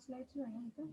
Slides जो आहे ना इथं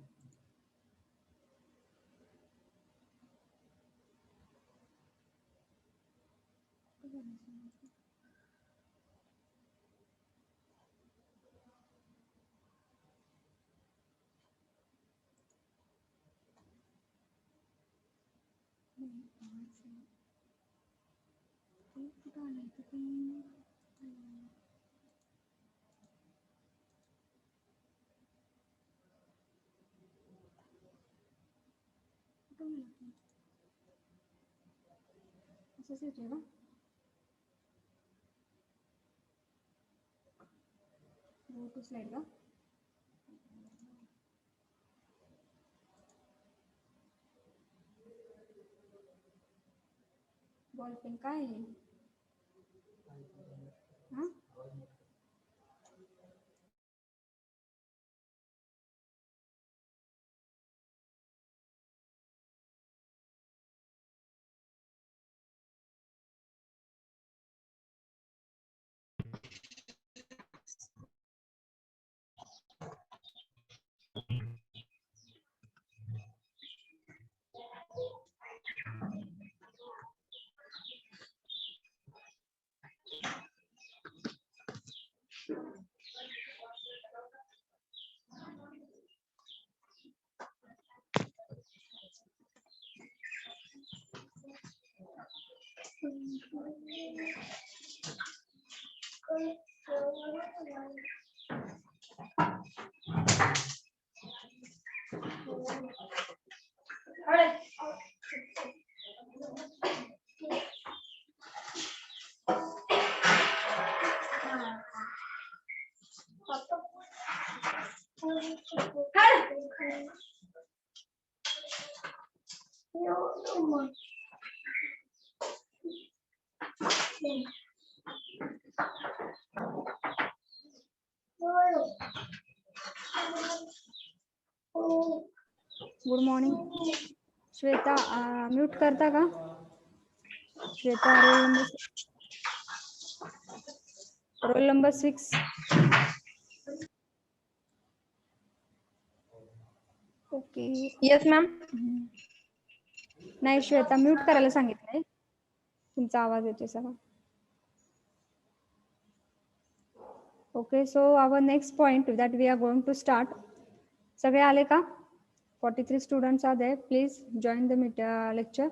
असंच येते का गो टू स्लाइड का बॉल पेन काय आहे हां गुड मॉर्निंग श्वेता म्यूट करता का Shweta roll number 6 okay yes ma'am. नाही श्वेता म्यूट करायला सांगितलंय तुमचा आवाज येतोय सगळा okay so our next point that we are going to start सगळे आले का 43 students are there please join the lecture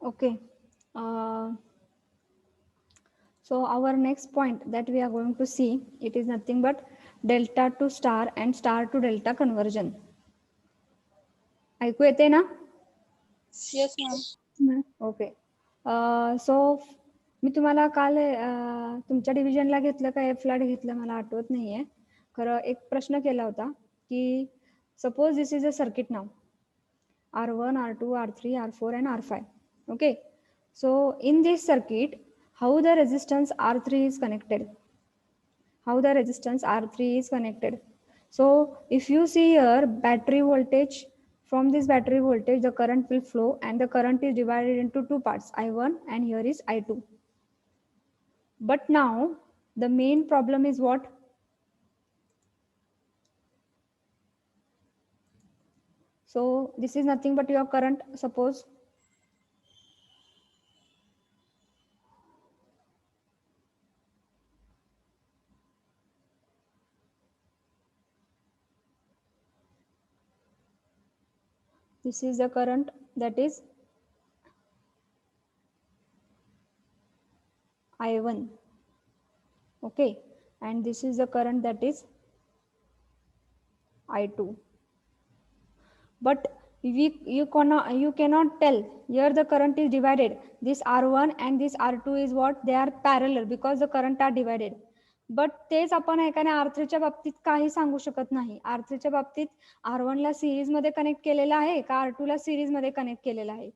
okay so our next point that we are going to see it is nothing but delta to star and star to delta conversion ऐकू येते ना yes ma'am. Okay so मी तुम्हाला काल तुमच्या डिव्हिजनला घेतलं का एफला घेतलं मला आठवत नाहीये खरं एक प्रश्न केला होता की suppose this is a circuit now R1 R2 R3 R4 and R5 okay so in this circuit how the resistance R3 is connected how the resistance R3 is connected. So if you see here battery voltage, from this battery voltage the current will flow and the current is divided into two parts, I1 and here is I2. But now the main problem is what? So this is nothing but your current, suppose. This is the current, that is I1. Okay, and this is the current, that is I2. But you cannot tell here the current is divided. This R1 and this R2 is what? They are parallel because the current are divided. But तेच आपण एकाने R3च्या बाबतीत काही सांगू शकत नाही. R3च्या बाबतीत R1 ला सिरीज मध्ये कनेक्ट केलेला आहे का R2 ला सिरीज मध्ये कनेक्ट केलेला आहे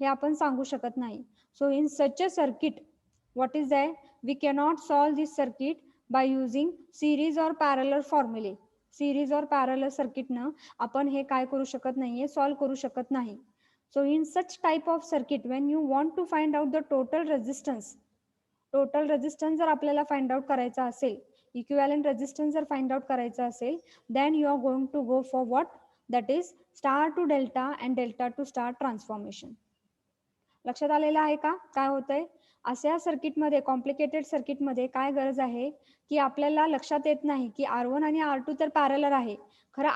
हे आपण सांगू शकत नाही. So in such a circuit what is that? We cannot solve this circuit by using series or parallel formulae. Series or parallel सर्किटनं आपण हे काय करू शकत नाहीये, सॉल्व्ह करू शकत नाही. So in such type of circuit when you want to find out the total resistance जर आपल्याला फाइंड आउट करायचा असेल, इक्विव्हॅलेंट रेजिस्टन्स जर फाइंड आउट करायचा असेल, then you are going to go for what? That is star to delta and delta to star transformation. लक्षात आलेलं आहे का काय होतंय? अशा सर्किटमध्ये, कॉम्प्लिकेटेड सर्किटमध्ये काय गरज आहे की आपल्याला लक्षात येत नाही की R1 आणि R2 तर पॅरलल आहे, खरं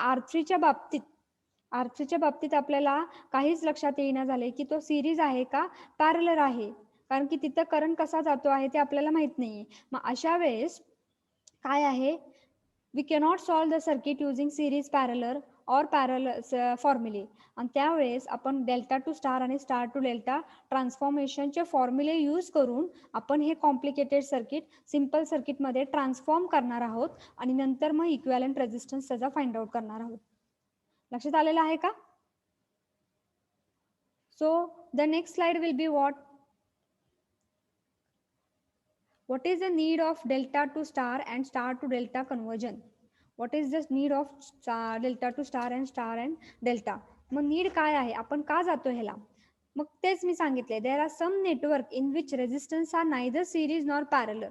R3च्या बाबतीत आपल्याला काहीच लक्षात येईना झाले की तो सिरीज आहे का पॅरलल आहे, कारण की तिथं करंट कसा जातो आहे ते आपल्याला माहित नाहीये. मग अशा वेळेस काय आहे, we cannot solve the circuit using series parallel or parallel फॉर्म्युले. आणि त्यावेळेस आपण डेल्टा टू स्टार आणि स्टार टू डेल्टा ट्रान्सफॉर्मेशनचे फॉर्म्युले यूज करून आपण हे कॉम्प्लिकेटेड सर्किट सिम्पल सर्किटमध्ये ट्रान्सफॉर्म करणार आहोत आणि नंतर मग इक्विव्हॅलेंट रेजिस्टन्स त्याचा फाइंड आउट करणार आहोत. लक्षात आलेलं आहे का? So the next slide will be what is the need of delta to star and star to delta conversion? What is the need of delta to star and delta? मग need काय आहे, आपण का जातो ह्याला? मग तेच मी सांगितले, there are some network in which resistance are neither series nor parallel.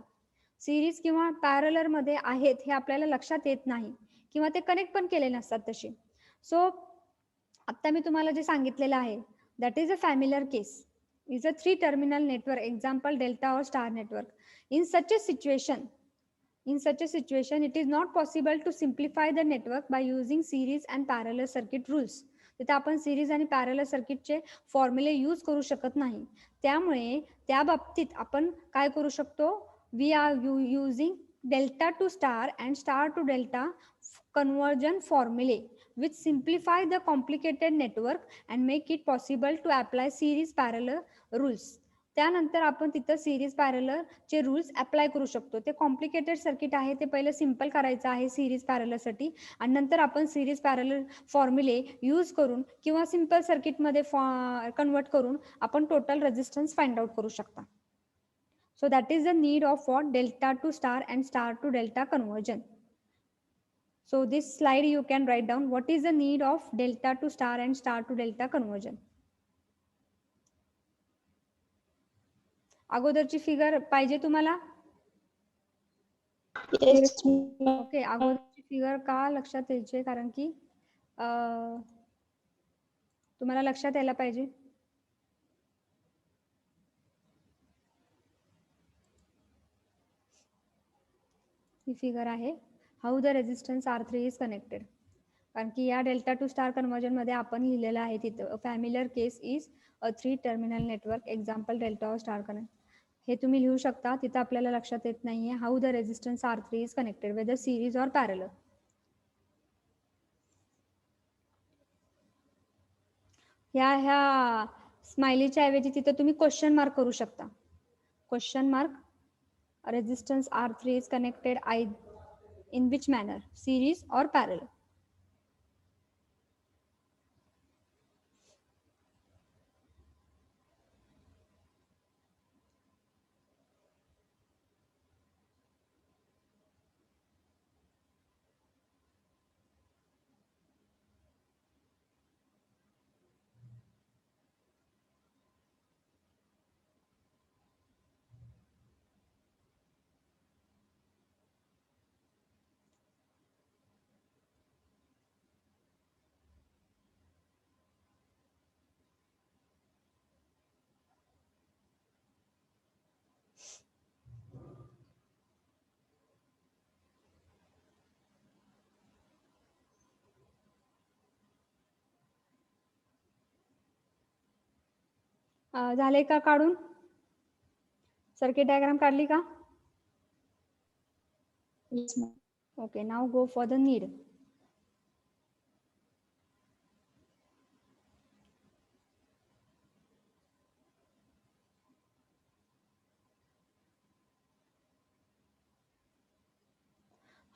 Series किंवा पॅरलर मध्ये आहेत हे आपल्याला लक्षात येत नाही किंवा ते कनेक्ट पण केले नसतात तसे. सो आता मी तुम्हाला जे सांगितलेलं आहे that is a familiar case, is a three terminal network, example delta or star network. In such a situation it is not possible to simplify the network by using series and parallel circuit rules. तिथे आपण series आणि parallel सर्किटचे फॉर्म्युले use करू शकत नाही. त्यामुळे त्या बाबतीत आपण काय करू शकतो, we are using delta to star and star to delta conversion formulae which simplify the complicated network and make it possible to apply series parallel rules. त्यानंतर आपण तिथं सिरीज पॅरलर चे रूल्स अप्लाय करू शकतो. ते कॉम्प्लिकेटेड सर्किट आहे ते पहिले सिम्पल करायचं आहे सिरीज पॅरलरसाठी आणि नंतर आपण सिरीज पॅरलर फॉर्म्युले यूज करून किंवा सिम्पल सर्किटमध्ये कन्वर्ट करून आपण टोटल रेजिस्टन्स फाइंड आउट करू शकता. So that is the need of what? Delta to star and star to delta conversion. So this slide you can write down what is the need of delta to star and star to delta conversion. अगोदरची figure पाहिजे तुम्हाला? Yes, okay, अगोदरची figure का लक्षात यायची, कारण की तुम्हाला लक्षात यायला पाहिजे. ही फिगर आहे how the resistance R3 is connected. कारण की या डेल्टा टू स्टार कन्वर्जन मध्ये आपण लिहिलेलं आहे तिथं familiar case is a 3 terminal network, example delta or star connect. हे तुम्ही लिहू शकता. तिथं आपल्याला लक्षात येत नाहीये how the resistance R3 is connected whether series or parallel. ह्या स्माइलीच्या ऐवजी तिथं तुम्ही क्वेश्चन मार्क करू शकता. Question mark, resistance R3 is connected in which manner, series or parallel? झाले का काढून? सर्किट डायग्राम काढली का? Yes, ma'am. Okay, now go for the need.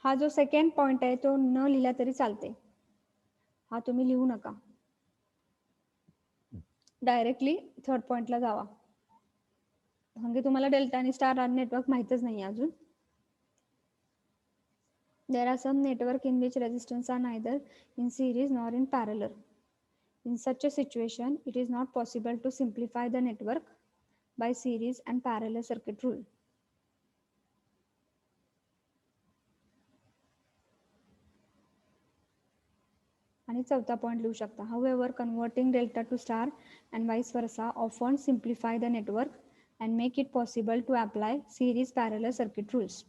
हा जो सेकंड पॉइंट आहे तो न लिहिला तरी चालते. हा तुम्ही लिहू नका. डायरेक्टली थर्ड पॉइंटला जावा. म्हणजे तुम्हाला डेल्टा आणि स्टार नेटवर्क माहितच नाही अजून. There are some network in which resistance are neither in series nor in parallel. In such a situation, it is not possible to simplify the network by series and parallel circuit rule. आणि चौथा point लिहू शकता. However, converting delta to star and vice versa often simplify the network and make it possible to apply series parallel circuit rules.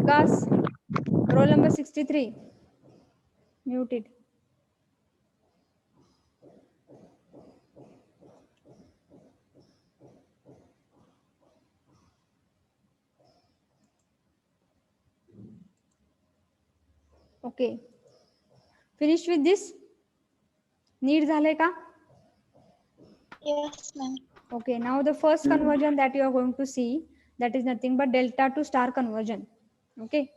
Vikas, roll number 63, muted. Okay, finished with this? Need झाले का? Yes, ma'am. Okay, now the first conversion that you are going to see, that is nothing but delta to star conversion. Okay,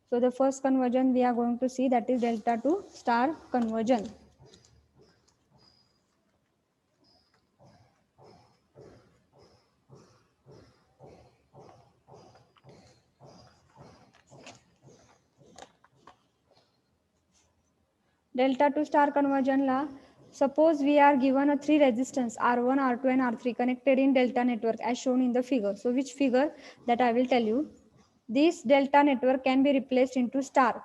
so the first conversion we are going to see, that is delta to star conversion. Delta to star conversion la, suppose we are given a 3 resistance R1, R2 and R3 connected in delta network as shown in the figure. So which figure, that I will tell you. This delta network can be replaced into star.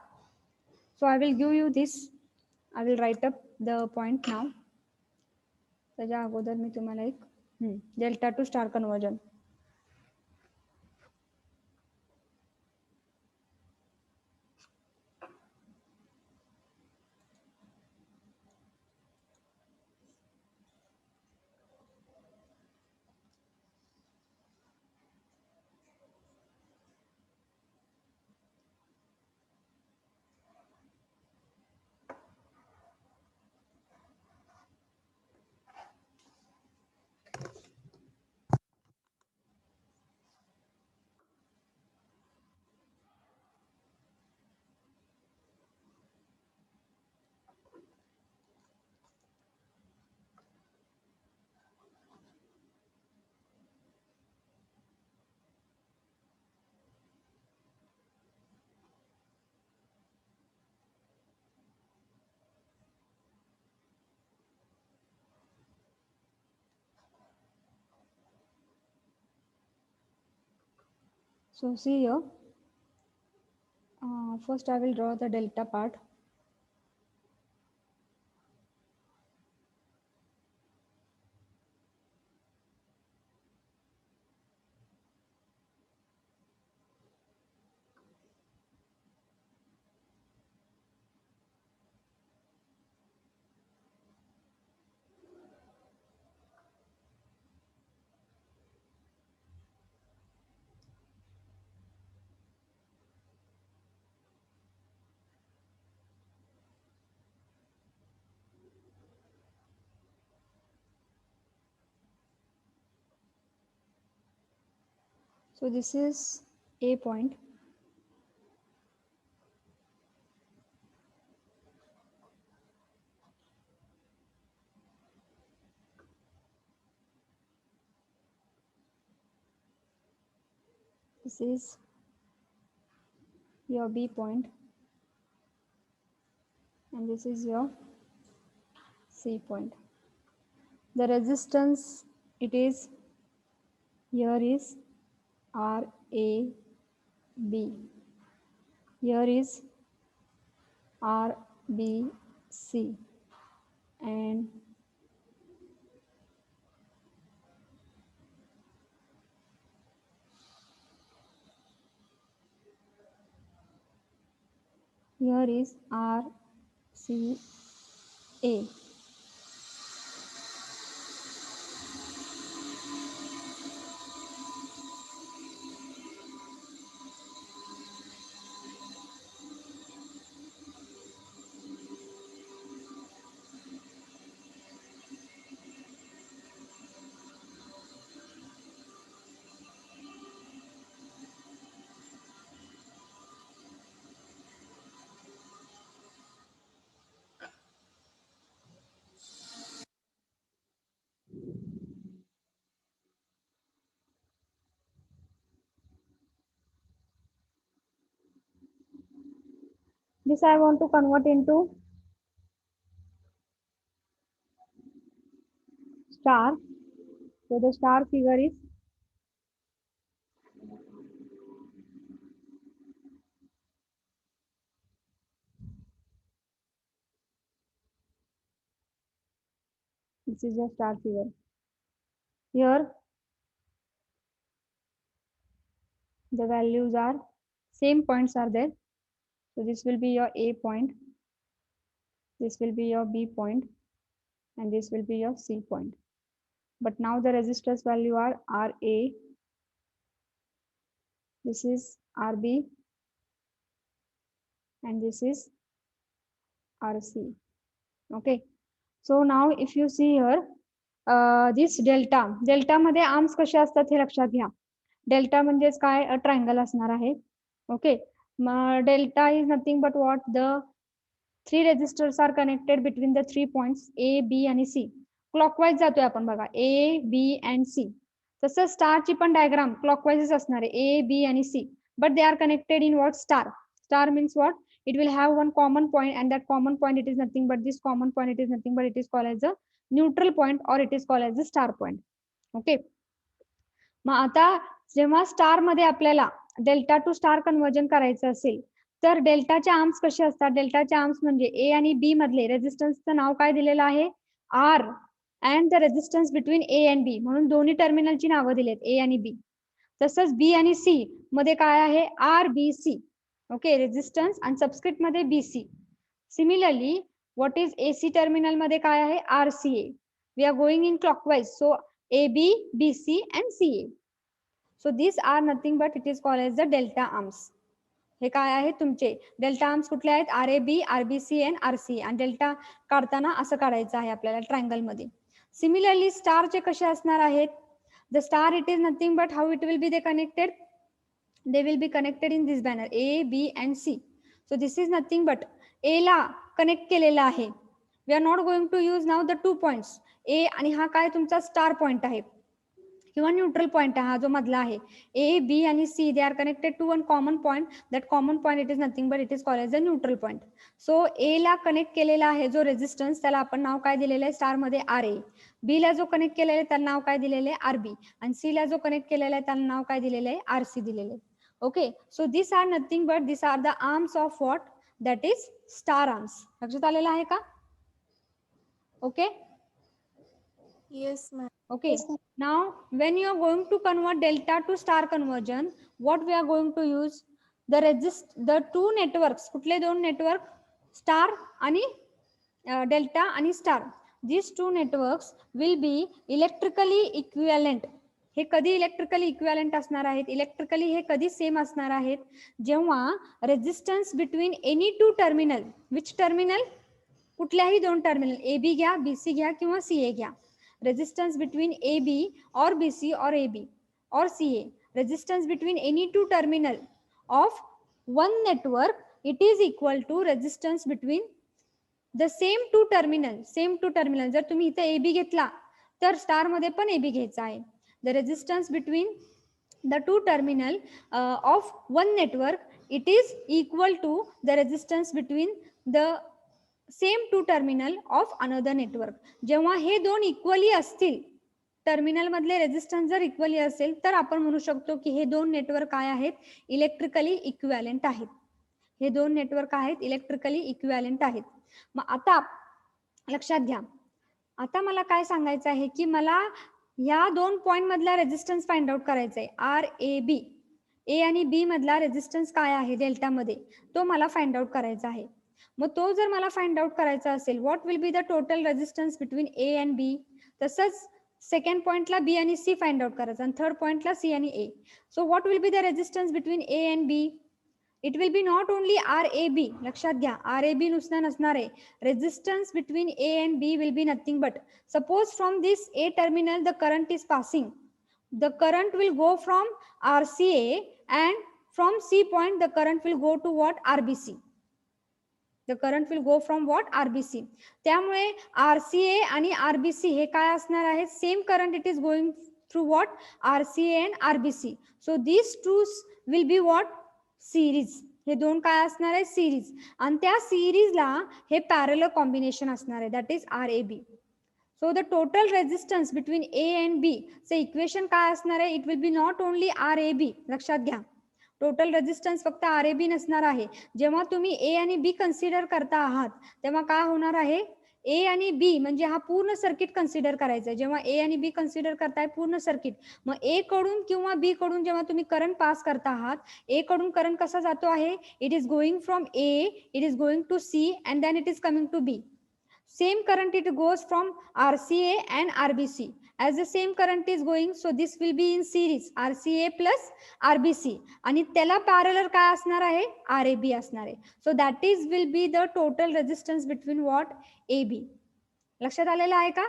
So I will give you this. I will write up the point now. त्याच्या अगोदर मी तुम्हाला एक delta to star conversion. So see here, first I will draw the delta part. So this is A point. This is your B point, and this is your C point. The resistance, it is, here is R A B, here is R B C, and here is R C A. This I want to convert into star. So the star figure is this is a star figure. Here the values are same points are there. So this will be your A point, this will be your B point, and this will be your C point. But now the resistors value are RA, this is RB, and this is RC. Okay. So now if you see here, this delta मध्ये arms कसे असतात हे लक्षात घ्या. Delta म्हणजेच काय, triangle असणार आहे. Okay. Delta is nothing but what, the 3 resistors are connected between the 3 points A B आणि सी. क्लॉकवाईज जातोय आपण बघा, ए बी अँड सी. तसं स्टारची पण डायग्राम क्लॉकवाईजच असणार आहे, ए बी आणि C, but they are connected in what, star. Star means what? It will have one common point, and that common point, it is nothing but this common point, it is nothing but it is called as a neutral point, or it is called as a star point. Okay. मग आता जेव्हा star मध्ये आपल्याला delta to star conversion करायचं असेल तर डेल्टाचे arms कसे असतात, डेल्टाचे आर्म्स म्हणजे ए आणि बी मधले रेजिस्टन्सचं नाव काय दिलेलं आहे, R, and the resistance between A and B, म्हणून दोन्ही टर्मिनलची नावं दिलेत, ए आणि बी. तसंच बी आणि सी मध्ये काय आहे, R B C. Okay, resistance आणि सबस्क्रिप्ट मध्ये BC. Similarly what is AC terminal मध्ये काय आहे, RCA. We are going in clockwise, so A B, B C and C A. So this are nothing but it is called as the delta arms. हे काय आहेत तुमचे delta arms कुठले आहेत, R A B, R B C and R C. आणि delta काढताना असं काढायचं आहे आपल्याला ट्रायंगल मध्ये. सिमिलरली स्टारचे कसे असणार आहेत, the star, it is nothing but how it will be they connected, they will be connected in this banner A, B and C. So this is nothing but A ला connect केलेला आहे. We are not going to use now the 2 points A, आणि हा काय तुमचा star point आहे किंवा neutral point आहे, हा जो मधला आहे. ए बी आणि C, they are connected to one common point, that common point it is nothing but it is called as a neutral point. So A ला कनेक्ट केलेला आहे जो रेजिस्टन्स, त्याला आपण नाव काय दिलेलं आहे स्टार मध्ये, आर ए. बी ला जो कनेक्ट केलेला आहे त्याला नाव काय दिलेलं आहे, आर बी. आणि सी ला जो कनेक्ट केलेला आहे त्याला नाव काय दिलेलं आहे, आर सी दिलेलं आहे. Okay, so these are nothing but these are the arms of what? That is star arms. लक्षात आलेलं आहे का? Okay. Yes, ma'am. Okay. Now, when you are going to convert delta to star conversion, what we are going to use? The two networks. कुठले दोन network? Star आणि delta आणि star. These two networks will be electrically equivalent. हे कधी electrically equivalent असणार आहेत? Electrically हे कधी सेम असणार आहेत? जेव्हा resistance between any two terminal, which terminal? कुठल्याही दोन टर्मिनल, ए बी घ्या, बी सी घ्या किंवा सी ए घ्या. Resistance between AB or BC or AB or CA, resistance between any two terminal of one network, it is equal to resistance between the same two terminal. जर तुम्ही इथे AB घेतला तर star मध्ये पण AB घ्यायचा आहे. The resistance between the two terminal of one network, it is equal to the resistance between the same two terminal of another network. जेव्हा हे दोन इक्वली असतील, टर्मिनल मधले रेझिस्टन्स जर इक्वली असेल तर आपण म्हणू शकतो की हे दोन नेटवर्क काय आहेत? इलेक्ट्रिकली इक्विव्हॅलेंट आहेत. हे दोन नेटवर्क आहेत इलेक्ट्रिकली इक्विव्हॅलेंट आहेत. मग आता लक्षात घ्या, आता मला काय सांगायचं आहे की मला या दोन पॉइंट मधला रेझिस्टन्स फाइंड आउट करायचा आहे. आर ए बी, ए आणि बी मधला रेझिस्टन्स काय आहे डेल्टा मध्ये, तो मला फाइंड आउट करायचा आहे. मग तो जर मला फाइंड आउट करायचा असेल, what will be the total resistance between A and B. तसंच सेकंड पॉइंटला बी आणि सी फाइंड आउट करायचं आणि थर्ड पॉइंटला सी आणि A. So what will be the resistance between A and B? It will be not only R A B. लक्षात घ्या, R A B नुसता नसणार आहे. Resistance between A and B will be nothing but, suppose from this A terminal the current is passing, the current will go from R C A and from C point the current will go to what? RBC. The current will go from what? RBC. त्यामुळे RCA आणि RBC हे काय असणार आहे? Same current it is going through what? RCA and RBC. So these two will be what? Series. हे दोन काय असणार आहे? सिरीज. आणि त्या सिरीजला हे पॅरलल कॉम्बिनेशन असणार आहे, that is RAB. So the total resistance between A and B चे इक्वेशन काय असणार आहे? It will be not only RAB. लक्षात घ्या, टोटल रेझिस्टन्स फक्त RAB नसणार आहे. जेव्हा तुम्ही ए आणि बी कन्सिडर करता आहात तेव्हा काय होणार आहे? ए आणि बी म्हणजे हा पूर्ण सर्किट कन्सिडर करायचा आहे. जेव्हा ए आणि बी कन्सिडर करताय पूर्ण सर्किट, मग ए कडून किंवा बी कडून जेव्हा तुम्ही करंट पास करता आहात, ए कडून करंट कसा जातो आहे? It is going from A, it is going to C and then it is coming to B. Same current it goes from RCA and RBC. As the same current is going, so this will be in series RCA plus RBC. आणि त्याला parallel काय असणार आहे? RAB असणार आहे. So that is will be the total resistance between what? AB. लक्षात आलेलं आहे का?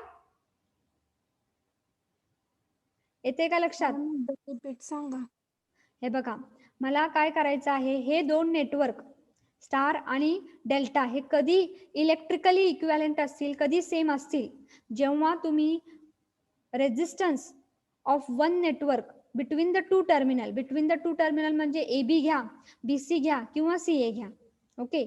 येते का लक्षात? सांगा. हे बघा, मला काय करायचं आहे, हे दोन नेटवर्क स्टार आणि डेल्टा हे कधी इलेक्ट्रिकली इक्विव्हॅलेंट असतील, कधी सेम असतील? जेव्हा तुम्ही resistance of one network between the two terminal म्हणजे ए बी घ्या, बी सी घ्या किंवा सी ए घ्या. ओके,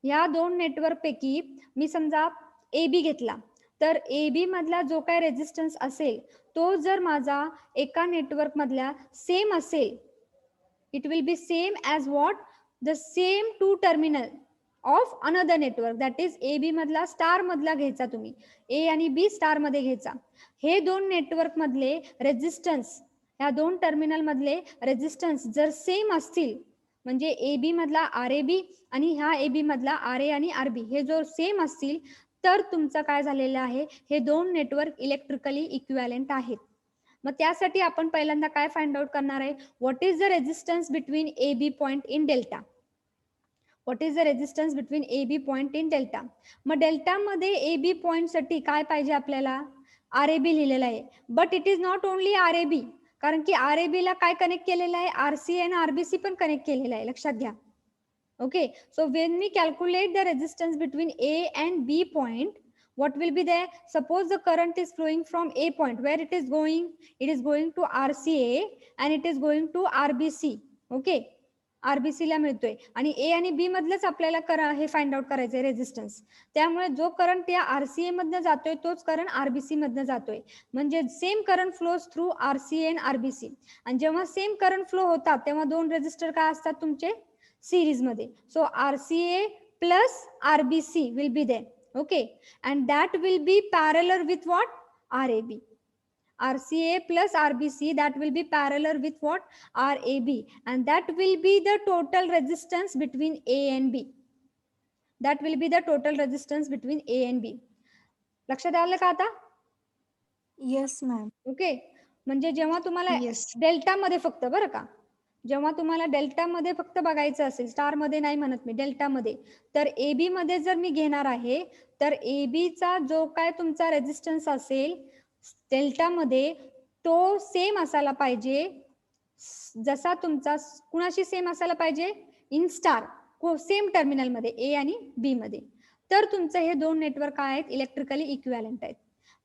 या दोन नेटवर्क पैकी मी समजा ए बी घेतला, तर ए बी मधला जो काय रेझिस्टन्स असेल तो जर माझा एका नेटवर्क मधल्या सेम असेल, it will B same as what? The same two terminal of another network, that is AB मधला स्टार मधला घ्यायचा, तुम्ही ए आणि बी स्टार मध्ये घ्यायचा. हे दोन नेटवर्क मधले रेझिस्टन्स, या दोन टर्मिनल मधले रेझिस्टन्स जर सेम असतील, म्हणजे ए बी मधला RAB आणि ह्या ए बी मधला RA आणि RB हे जर सेम असतील, तर तुमचं काय झालेलं आहे? हे दोन नेटवर्क इलेक्ट्रिकली इक्विव्हॅलेंट आहेत. मग त्यासाठी आपण पहिल्यांदा काय फाइंड आउट करणार आहे? What is the resistance between A B point in delta? What is the resistance between A B point in delta? मग डेल्टा मध्ये ए बी पॉइंट साठी काय पाहिजे आपल्याला? RAB लिहिलेला आहे, but it is not only RAB, कारण की RAB ला काय कनेक्ट केलेलं आहे? RCA आणि RBC पण कनेक्ट केलेलं आहे. लक्षात घ्या. Okay, so when we calculate the resistance between A and B point, what will be there? Suppose the current is flowing from A point, where it is going? It is going to RCA and it is going to RBC. Okay, RBC ला मिळतोय आणि ए आणि बी मधलंच आपल्याला हे find out करायचंय resistance. त्यामुळे जो current या आरसीए मधनं जातोय तोच करंट आरबीसी मधनं जातोय. म्हणजे same current flows through RCA and RBC. आणि जेव्हा सेम करंट फ्लो होतात तेव्हा दोन रेझिस्टर काय असतात तुमचे सिरीज मध्ये. So RCA plus RBC will be there. Okay, and that will be parallel with what? RAB. RCA plus RBC, that will be parallel with what? RAB, and that will be the total resistance between A and B. That will be the total resistance between A and B. लक्षात आलं का आता? Yes, ma'am. Okay. म्हणजे जेव्हा तुम्हाला Yes. Delta मध्ये फक्त बरं का, जेव्हा तुम्हाला डेल्टा मध्ये फक्त बघायचं असेल, स्टार मध्ये नाही म्हणत मी, डेल्टा मध्ये, तर एबी मध्ये जर मी घेणार आहे तर एबी चा जो काय तुमचा रेझिस्टन्स असेल डेल्टा मध्ये तो सेम असायला पाहिजे जसा तुमचा कुणाशी सेम असायला पाहिजे इन स्टार सेम टर्मिनल मध्ये ए आणि बी मध्ये. तर तुमचं हे दोन नेटवर्क काय आहेत इलेक्ट्रिकली इक्विव्हॅलेंट आहेत.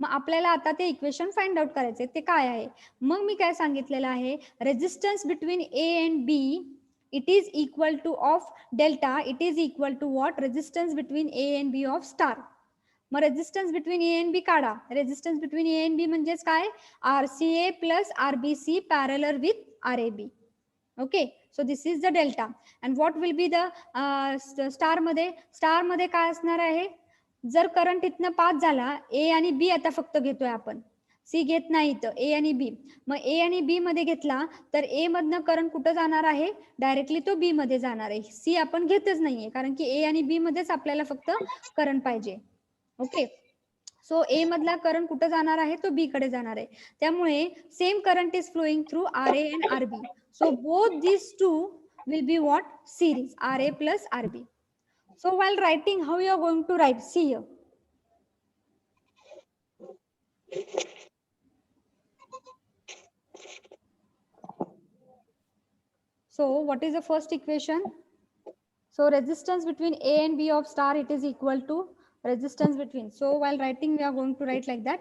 मग आपल्याला आता ते इक्वेशन फाइंड आउट करायचे ते काय आहे. मग मी काय सांगितलेलं आहे resistance between A and B it is equal to of delta, it is equal to what? Resistance between A and B of star. मग रेझिस्टन्स बिटवीन ए अँड बी काढा. रेझिस्टन्स बिटवीन ए अँड बी म्हणजेच काय RCA plus RBC parallel with RAB. Okay, so this is the delta. And what will be the star मध्ये? Star मध्ये काय असणार आहे जर करंट इथनं पास झाला ए आणि बी आता फक्त घेतोय आपण सी घेत नाही तर ए आणि बी. मग ए आणि बी मध्ये घेतला तर ए मधनं करंट कुठं जाणार आहे डायरेक्टली तो बी मध्ये जाणार आहे. सी आपण घेतच नाहीये कारण की ए आणि बी मध्येच आपल्याला फक्त करंट पाहिजे. ओके, सो ए मधला करंट कुठं जाणार आहे तो बी कडे जाणार आहे. त्यामुळे same current is flowing through R A and R B. So both this two will be what series R A plus R B. So while writing, how you are going to write? See here. So what is the first equation? So resistance between A and B of star, it is equal to resistance between. So while writing, we are going to write like that.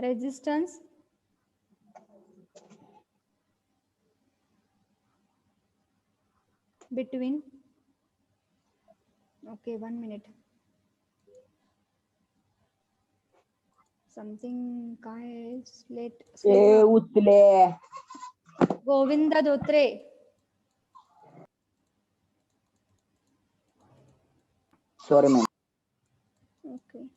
Resistance between, okay, 1 minute, something guys late उचले Govinda Dotre. Sorry ma'am. Okay,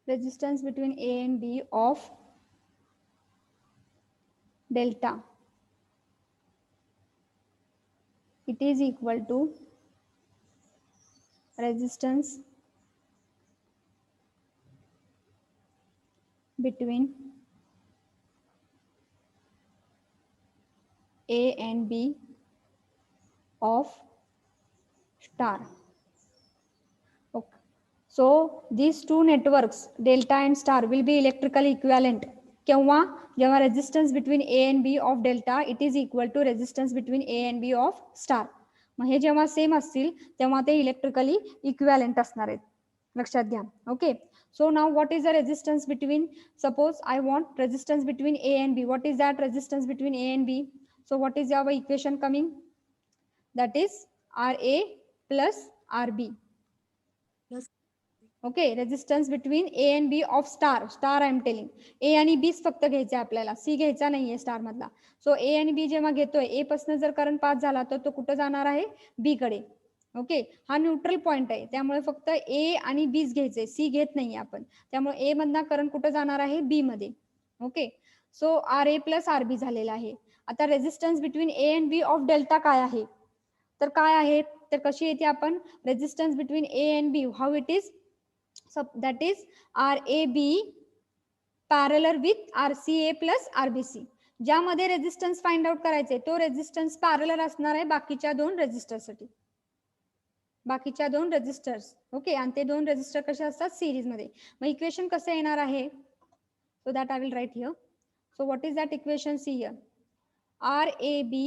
resistance between A and B of delta, it is equal to resistance between A and B of star. Okay, so these two networks delta and star will be electrically equivalent केव्हा जेव्हा resistance between A and B of delta it is equal to resistance between A and B of star. मग हे जेव्हा same असतील तेव्हा ते electrically equivalent असणार आहेत लक्षात घ्या. Okay, So now what is the resistance between, suppose I want resistance between A and B. What is that resistance between A and B? So what is our equation coming? That is RA plus RB. Yes. Okay, resistance between A and B of star. Star I am telling. A आणि बीच फक्त घ्यायचे आपल्याला, C घ्यायचा नाहीये star मधला. So ए आणि बी जेव्हा घेतोय, ए पासून जर करंट पास झाला तर तो कुठं जाणार आहे? बी कडे. ओके, हा न्यूट्रल पॉइंट आहे, त्यामुळे फक्त ए आणि बीच घ्यायचे, सी घेत नाहीये आपण. त्यामुळे ए मधला करंट कुठं जाणार आहे? बी मध्ये. Okay, so R A plus R B झालेला आहे. आता resistance between A and B of delta काय आहे? तर काय आहे, तर कशी येते आपण resistance between A and B, how it is? So that is RAB parallel with RCA plus RBC. ज्यामध्ये रेजिस्टन्स फाइंड आउट करायचे, तो रेजिस्टन्स पॅरलल असणार आहे बाकीच्या दोन रेजिस्टरसाठी, बाकीच्या दोन रेजिस्टर्स. ओके, आणि ते दोन रेजिस्टर कसे असतात? सिरीज मध्ये. मग इक्वेशन कसं येणार आहे? So that I will write here. So what is that equation? See here, RAB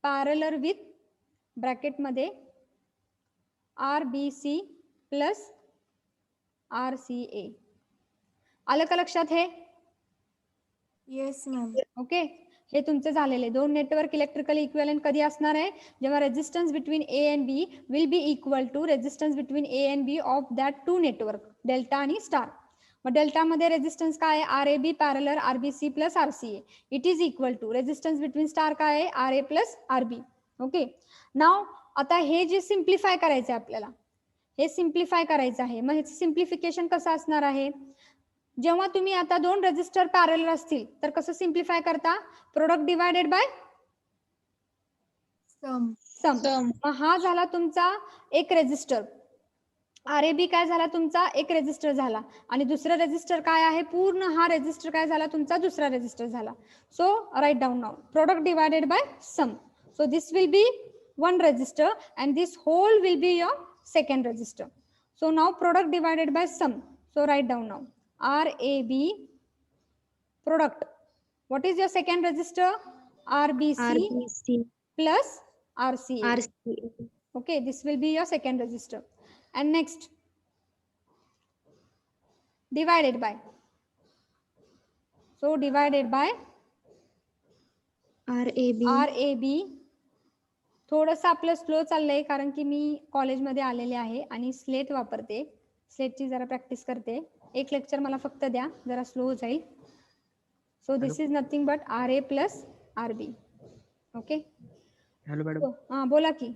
parallel with bracket मध्ये RBC प्लस RCA. आलं का लक्षात हे? Yes, ma'am. ओके, हे तुमचं झालेले दोन नेटवर्क इलेक्ट्रिकल इक्विव्हॅलेंट कधी असणार आहे? जेव्हा resistance between A and B will be equal to resistance between A and B of that two network, delta आणि स्टार. मग डेल्टा मध्ये रेजिस्टन्स काय आहे? RAB parallel RBC plus RCA. It is equal to resistance between star काय आहे? RA plus RB. Okay, now आता हे जे सिम्प्लिफाय करायचं आहे आपल्याला, हे सिम्प्लिफाय करायचं आहे. मग ह्याचं सिम्प्लिफिकेशन कसं असणार आहे? जेव्हा तुम्ही आता दोन रेजिस्टर पॅरलल असतील तर कसं सिम्प्लिफाय करता? Product divided bye Sum. सम. मग हा झाला तुमचा एक रेजिस्टर, RAB काय झाला तुमचा? एक रेजिस्टर झाला. आणि दुसरा रेजिस्टर काय आहे? पूर्ण हा रेजिस्टर काय झाला तुमचा? दुसरा रेजिस्टर झाला. So write down now, product divided by sum. So this will be one resistor and this whole will be your second resistor. So now product divided by sum. So write down now RAB product. What is your second resistor? RBC plus RCA. Okay, this will be your second resistor. And next, divided by. So divided by RAB. थोडंसं आपलं slow चाललंय कारण की मी कॉलेजमध्ये आलेले आहे आणि slate वापरते, स्लेटची जरा प्रॅक्टिस करते. एक लेक्चर मला फक्त द्या, जरा स्लो जाईल. So this is nothing but RA plus RB. Okay. Hello madam. हा बोला की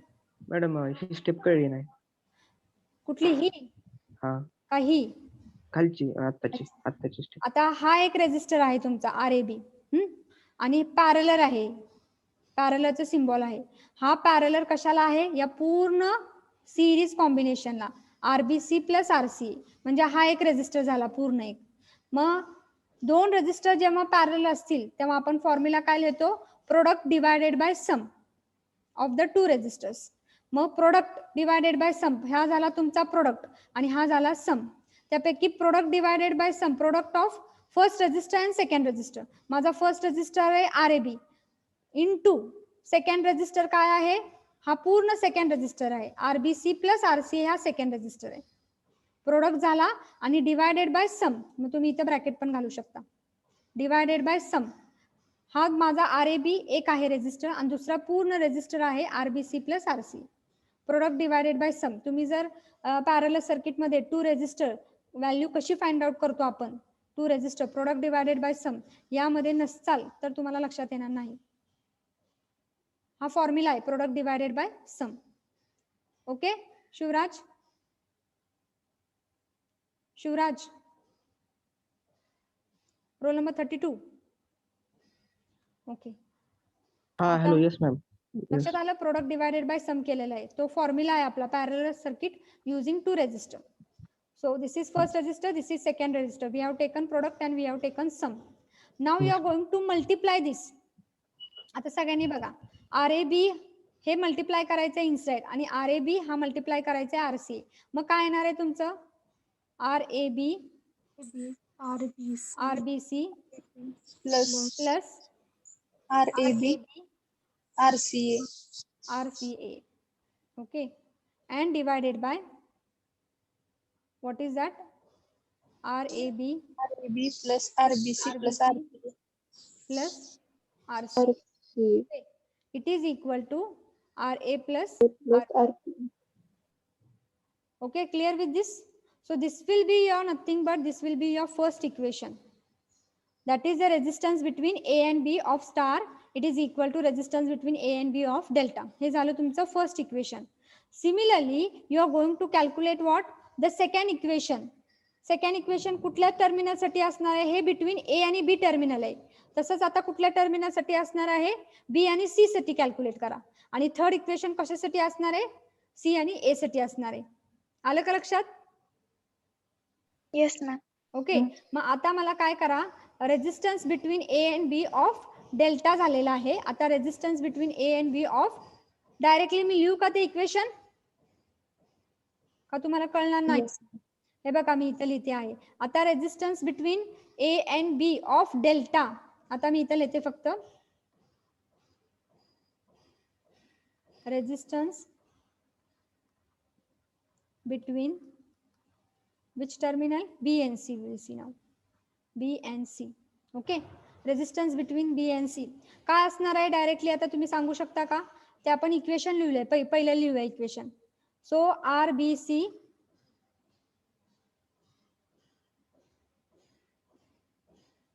मॅडम, ही स्टेप कळली नाही. कुठली? ही हा, काही खालची आत्ताची स्टेप. आता हा एक रेजिस्टर आहे तुमचा RAB आणि पॅरलर आहे, पॅरलरचं सिम्बॉल आहे. हा पॅरलर कशाला आहे? या पूर्ण सिरीज कॉम्बिनेशनला, RBC प्लस RCA. म्हणजे हा एक रेजिस्टर झाला पूर्ण एक. मग दोन रेजिस्टर जेव्हा पॅरलल असतील तेव्हा आपण फॉर्म्युला काय लिहितो? Product divided by sum of the two resistors. मग प्रोडक्ट डिवायडेड बाय सम, हा झाला तुमचा प्रोडक्ट आणि हा झाला सम. त्यापैकी product divided by sum, product of first resistor and second resistor. माझा फर्स्ट रेजिस्टर आहे RAB इनटू सेकंड रेजिस्टर काय आहे? हा पूर्ण सेकंड रेजिस्टर आहे, RBC प्लस RCA हा सेकंड रेजिस्टर आहे. प्रोडक्ट झाला आणि डिवायडेड बाय सम, मग तुम्ही इथे ब्रॅकेट पण घालू शकता. डिवायडेड बाय सम, हा माझा RAB एक आहे रेजिस्टर आणि दुसरा पूर्ण रेजिस्टर आहे RBC plus RCA. Product divided by sum. तुम्ही जर पॅरलल सर्किट मध्ये टू रेजिस्टर व्हॅल्यू कशी फाइंड आउट करतो आपण? Two resistor product divided by sum यामध्ये नसाल तर तुम्हाला लक्षात येणार नाही. हा फॉर्म्युला आहे product divided by sum. Okay Shivraj, Shivraj roll number 32. Okay, हा, हॅलो. Yes ma'am. लक्षात आलं? प्रोडक्ट डिवायडेड बाय सम केलेला आहे, तो फॉर्म्युला आहे आपला parallel circuit using two resistor. So this is first resistor, this is second resistor. We have taken product and we have taken sum. Now you are going to multiply this. आता सगळ्यांनी बघा, RAB हे multiply करायचं inside आणि RAB हा multiply करायचा आहे RCA. मग काय येणार आहे तुमचं? RAB RBC plus RAB RCA. Okay, and divided by What is that? RAB RAB plus RBC plus RBC plus RC. RC Okay. It is equal to RA plus plus R. RC. Okay, clear with this? So this will be your nothing but this will be your first equation. That is the resistance between A and B of star. It is equal to resistance between A and B of delta. हे झालं तुमचं first equation. Similarly, you are going to calculate what? The second equation. Second equation कुठल्या terminal साठी असणार आहे? हे between ए आणि बी terminal आहे. तसंच आता कुठल्या टर्मिनल साठी असणार आहे? बी आणि सी साठी कॅल्क्युलेट करा. आणि थर्ड इक्वेशन कशासाठी असणार आहे? सी आणि ए साठी असणार आहे. आलं का लक्षात? Yes, ma'am. ओके. मग आता मला काय करा? Resistance between A and B of delta झालेला आहे. आता resistance between A and B of directly मी लिहू का ते इक्वेशन? का तुम्हाला कळणार नाही? हे बघा मी इथे लिहिते आहे. आता resistance between A and B of delta. आता मी इथे लिहिते फक्त resistance between which terminal? B and C. We will see now. B and C. Okay. Resistance between B and C. काय असणार आहे डायरेक्टली? आता तुम्ही सांगू शकता का? ते आपण इक्वेशन लिहिलंय. पहिलं लिहूया इक्वेशन. सो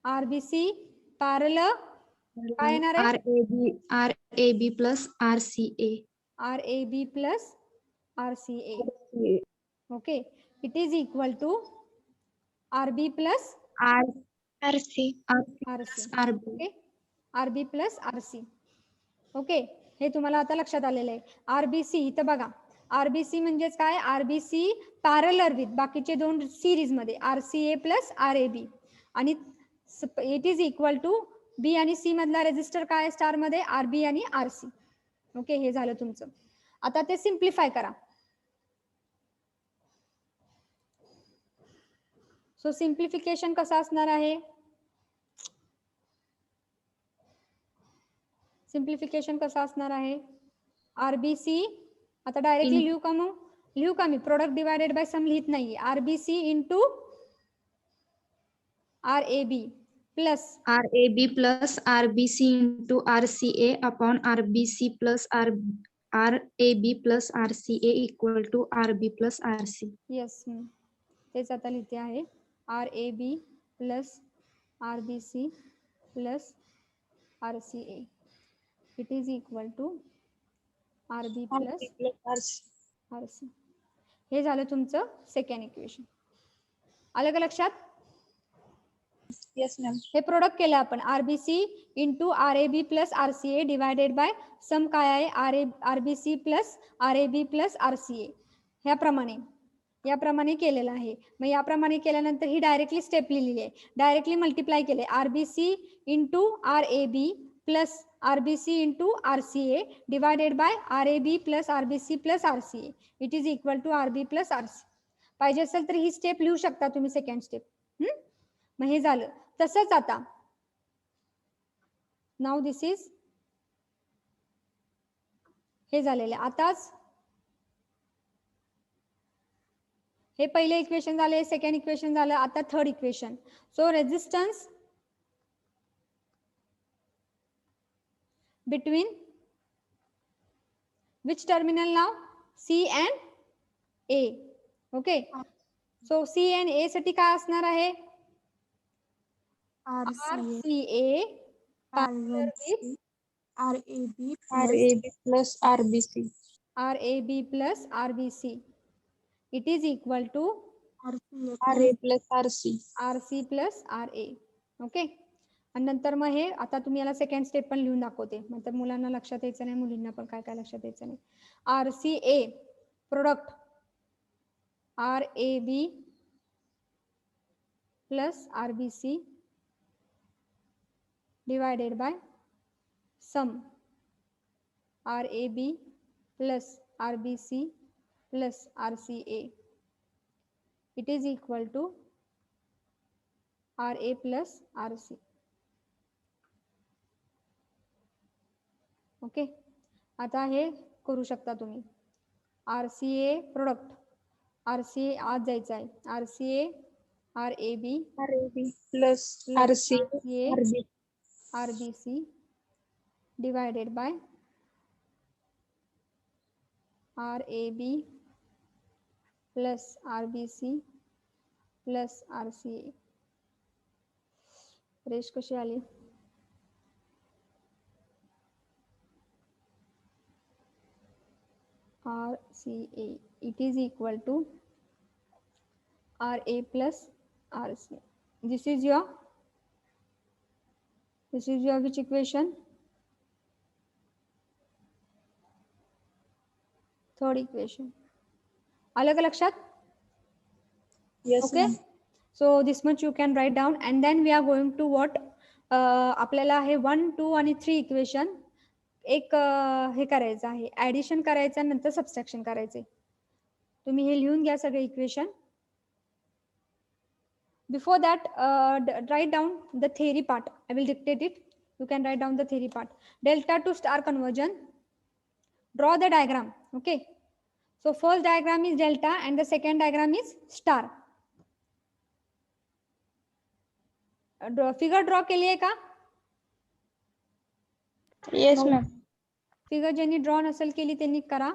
RBC पॅरलल काय येणार आहे? RAB plus RCA. RAB plus RCA. Okay. It is equal to RB plus RC. RC. RB. Okay. RB plus RC. Okay. हे तुम्हाला आता लक्षात आलेलं आहे. RBC इथं बघा. RBC म्हणजेच काय? RBC पॅरलल विथ बाकीचे दोन सिरीज मध्ये RCA प्लस RAB आणि it is equal to be आणि सी मधला रेजिस्टर काय स्टार मध्ये? RB आणि RC. ओके. हे झालं तुमचं. आता ते सिम्प्लिफाय करा. सो सिम्प्लिफिकेशन कसं असणार आहे? सिम्प्लिफिकेशन कसं असणार आहे? RBC आता डायरेक्टली लिहू का मग? लिहू का मी? प्रोडक्ट डिवायडेड बाय सम लिहित नाहीये. RBC into RAB plus RAB plus RBC into RCA upon RBC plus RAB plus RCA equal to RB plus RC. Yes तेच आता लिहिते आहे. RAB plus RBC plus RCA it is equal to RB plus RC. हे झालं तुमचं second equation. आलं का लक्षात? Yes, ma'am. हे प्रोडक्ट केलं आपण. RBC into RAB plus RCA divided by sum काय आहे? RBC plus RAB plus RCA याप्रमाणे केलेलं आहे. मग याप्रमाणे केल्यानंतर ही डायरेक्टली स्टेप लिहिलेली आहे. डायरेक्टली मल्टिप्लाय केले. RBC into RAB plus RBC into RCA divided by RAB plus RBC plus RCA it is equal to RB plus RC. पाहिजे असेल तर ही स्टेप लिहू शकता तुम्ही सेकंड स्टेप. मग हे झालं. तसंच आता नाव दिस इज हे झालेले. आताच हे पहिले इक्वेशन झाले, सेकंड इक्वेशन झालं. आता third equation. So resistance between which terminal now? C and A. Okay. So C and A साठी काय असणार आहे? RCA parallel with RAB plus RBC. RAB plus RBC. It is equal to RA plus RC. RC plus RA. Okay. आणि नंतर मग हे आता तुम्ही याला सेकंड स्टेप पण लिहून दाखवते. नंतर मुलांना लक्षात यायचं नाही, मुलींना पण काय काय लक्षात यायचं नाही. RCA product RAB plus RBC divided by sum RAB plus RBC plus RCA. It is equal to RA plus RC. Okay. आता हे करू शकता तुम्ही. RCA प्रोडक्ट RCA आज जायचं आहे. RCA RAB RAB plus RCA RCA RB RBC divided by RAB plus RBC plus RCA. रेश कशी आली? RCA it is equal to RA plus RC. This is your which equation? Third equation. आलं का लक्षात? yes Okay. ma'am. So this much you can write down and then we are going to what आपल्याला हे 1, 2 आणि 3 equation एक हे करायचं आहे, ऍडिशन करायचं नंतर सबस्ट्रॅक्शन करायचे. तुम्ही हे लिहून घ्या सगळे equation. Before that, write down the theory part. I will dictate it. You can write down the theory part. Delta to star conversion. Draw the diagram. Okay. So first diagram is delta and the second diagram is star. Figure draw केली आहे का? Yes ma'am. Figure ज्यांनी draw नसेल केली त्यांनी करा.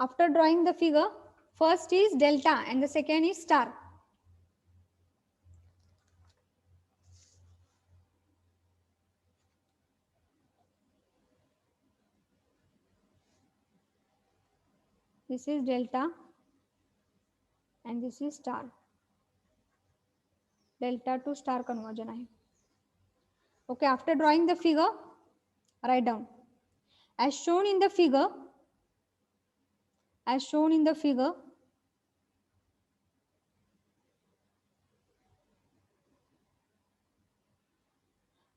After drawing the figure, first is delta and the second is star. This is delta and this is star. Delta to star conversion आहे. Okay, after drawing the figure, write down. As shown in the figure,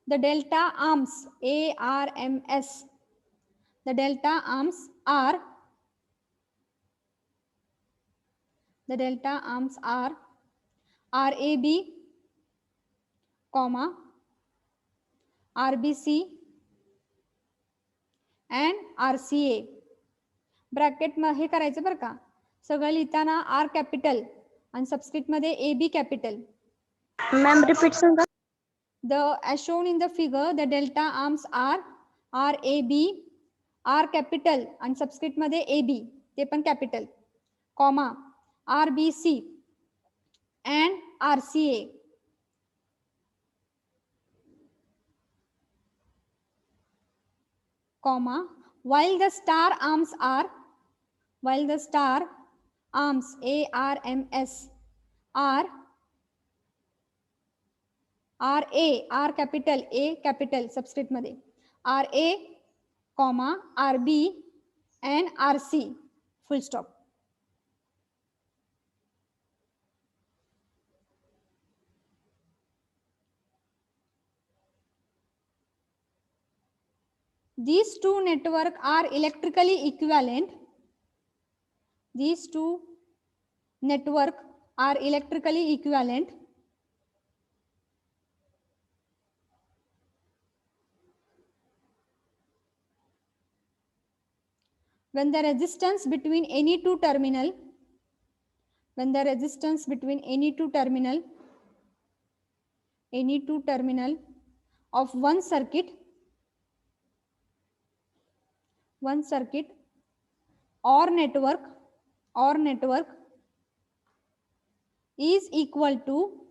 the delta arms ARMS, the delta arms are RAB, RBC and RCA. Bracket हे करायचं बरं का, सगळं लिहिताना R capital आणि subscript मध्ये AB capital. Ma'am, repeat सांगा. As shown in the figure, the delta arms are RAB, R capital आणि सबस्क्रिप्ट मध्ये AB ते पण capital, comma RBC and RCA. Comma, while the star arms ARMS are RA, R capital, A capital subscript मध्ये RA, RB and RC full stop. These two networks are electrically equivalent. These two networks are electrically equivalent when the resistance between any two terminal of one circuit or network is equal to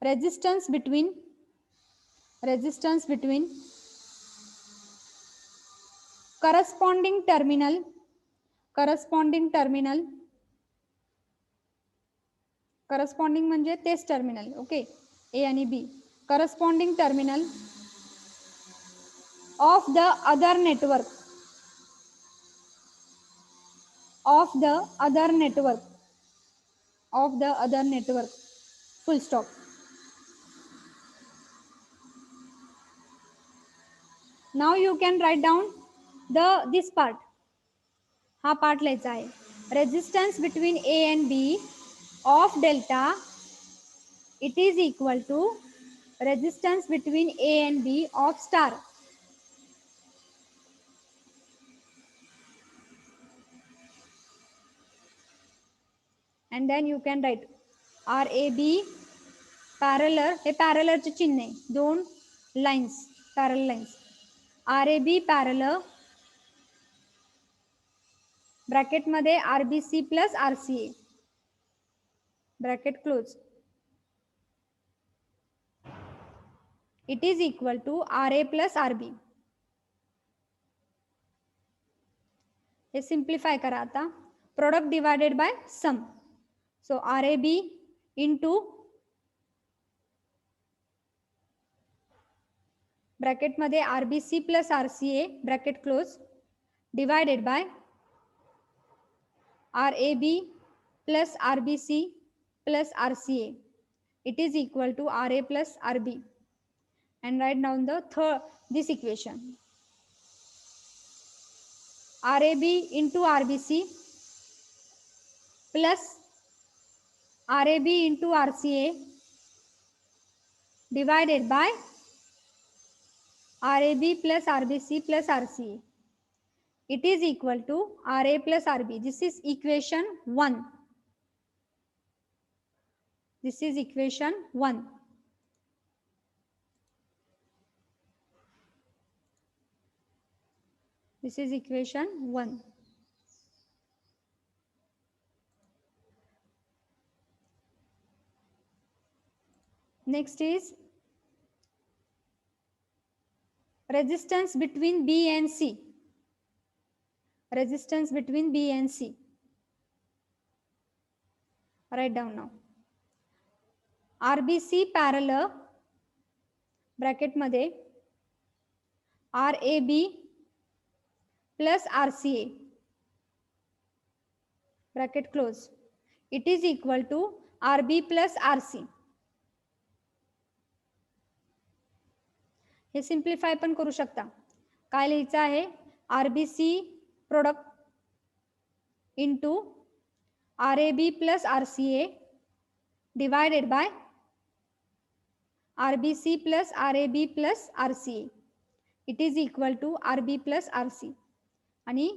resistance between corresponding terminal corresponding म्हणजे तेच terminal. Okay, A आणि B, corresponding terminal of the other network full stop. Now you can write down this part, हा part लिहायचा आहे. Resistance between A and B of delta it is equal to resistance between A and B of star. and then you can write RAB parallel, हे पॅरलरचे चिन्ह आहे, दोन lines parallel lines. RAB parallel bracket मध्ये RBC plus RCA bracket close it is equal to RA plus RB. हे simplify करा आता. Product divided by sum. So RAB into bracket मध्ये RBC plus RCA bracket close divided by RAB plus RBC plus RCA. It is equal to RA plus RB. And write down this equation. RAB into RBC plus RAB into RCA divided by RAB plus RBC plus RCA. It is equal to RA plus RB. This is equation 1. This is equation 1. This is equation 1. Next is resistance between B and C. Resistance between B and C. Write down now. RBC parallel bracket मध्ये RAB plus RCA bracket close. It is equal to RB plus RC. हे simplify पण करू शकता. काय लिहायचं आहे? RBC product into RAB plus RCA divided by RBC plus RAB plus RCA. It is equal to RB plus RC. आणि